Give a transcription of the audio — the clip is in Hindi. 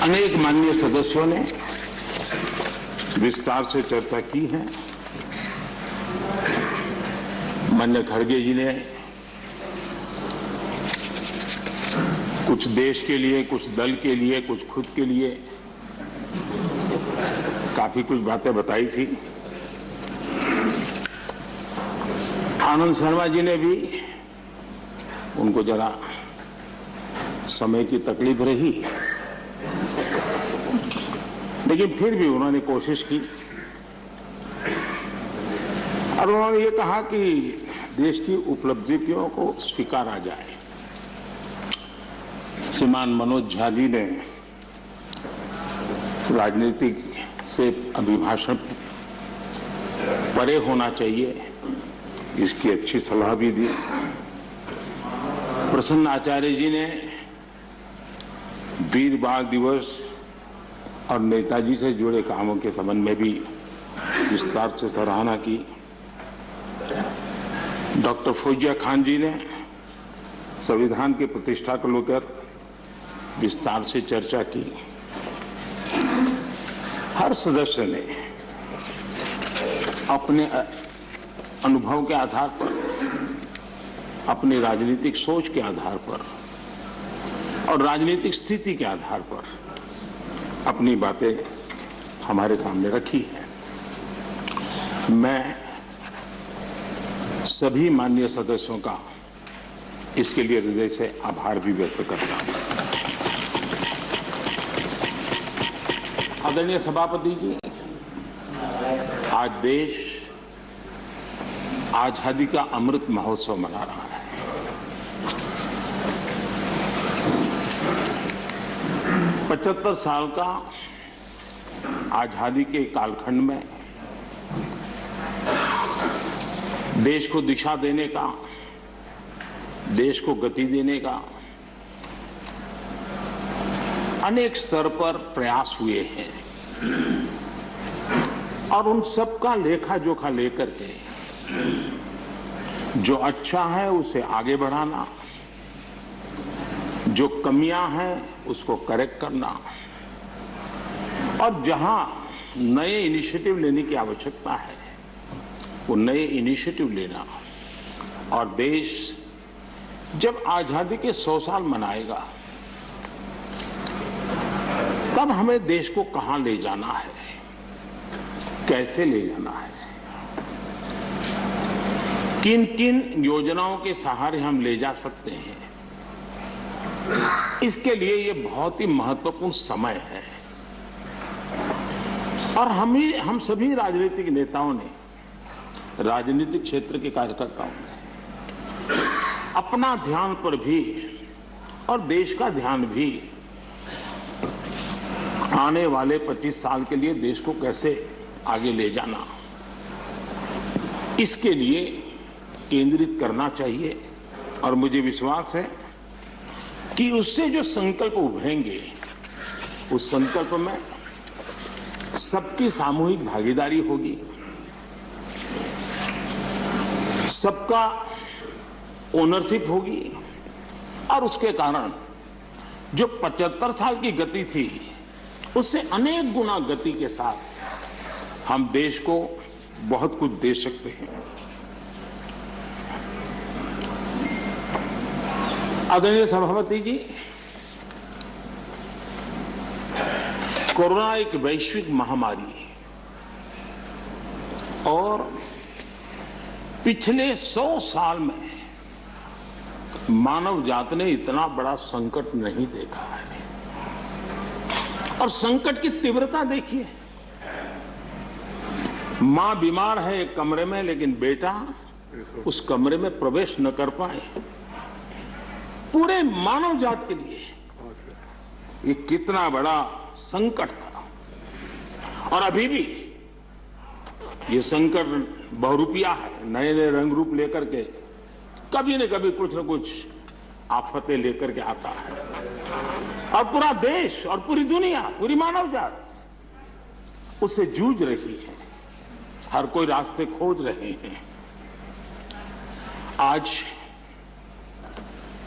अनेक माननीय सदस्यों ने विस्तार से चर्चा की है। माननीय खड़गे जी ने कुछ देश के लिए, कुछ दल के लिए, कुछ खुद के लिए काफी कुछ बातें बताई थी। आनंद शर्मा जी ने भी, उनको जरा समय की तकलीफ रही, लेकिन फिर भी उन्होंने कोशिश की और उन्होंने ये कहा कि देश की उपलब्धियों को स्वीकारा जाए। श्रीमान मनोज झा जी ने राजनीतिक से अभिभाषण परे होना चाहिए, इसकी अच्छी सलाह भी दी। प्रसन्न आचार्य जी ने वीर बाल दिवस और नेताजी से जुड़े कामों के संबंध में भी विस्तार से सराहना की। डॉक्टर फौजिया खान जी ने संविधान की प्रतिष्ठा को लेकर विस्तार से चर्चा की। हर सदस्य ने अपने अनुभव के आधार पर, अपनी राजनीतिक सोच के आधार पर और राजनीतिक स्थिति के आधार पर अपनी बातें हमारे सामने रखी है। मैं सभी माननीय सदस्यों का इसके लिए हृदय से आभार भी व्यक्त करता हूं। आदरणीय सभापति जी, आज देश आजादी का अमृत महोत्सव मना रहा है। पचहत्तर साल का आजादी के कालखंड में देश को दिशा देने का, देश को गति देने का अनेक स्तर पर प्रयास हुए हैं और उन सब का लेखा जोखा लेकर के जो अच्छा है उसे आगे बढ़ाना, जो कमियां हैं उसको करेक्ट करना और जहां नए इनिशिएटिव लेने की आवश्यकता है वो नए इनिशिएटिव लेना। और देश जब आजादी के 100 साल मनाएगा तब हमें देश को कहां ले जाना है, कैसे ले जाना है, किन किन योजनाओं के सहारे हम ले जा सकते हैं, इसके लिए ये बहुत ही महत्वपूर्ण समय है। और हम सभी राजनीतिक नेताओं ने, राजनीतिक क्षेत्र के कार्यकर्ताओं ने अपना ध्यान पर भी और देश का ध्यान भी आने वाले 25 साल के लिए देश को कैसे आगे ले जाना, इसके लिए केंद्रित करना चाहिए। और मुझे विश्वास है कि उससे जो संकल्प उभरेंगे उस संकल्प में सबकी सामूहिक भागीदारी होगी, सबका ओनरशिप होगी और उसके कारण जो 75 साल की गति थी उससे अनेक गुना गति के साथ हम देश को बहुत कुछ दे सकते हैं। आदरणीय सभापति जी, कोरोना एक वैश्विक महामारी है और पिछले 100 साल में मानव जात ने इतना बड़ा संकट नहीं देखा है। और संकट की तीव्रता देखिए, मां बीमार है एक कमरे में, लेकिन बेटा उस कमरे में प्रवेश न कर पाए। पूरे मानव जात के लिए ये कितना बड़ा संकट था। और अभी भी ये संकट बहुरूपिया है, नए नए रंग रूप लेकर के कभी न कभी कुछ न कुछ आफतें लेकर के आता है। और पूरा देश और पूरी दुनिया, पूरी मानव जात उससे जूझ रही है, हर कोई रास्ते खोज रहे हैं। आज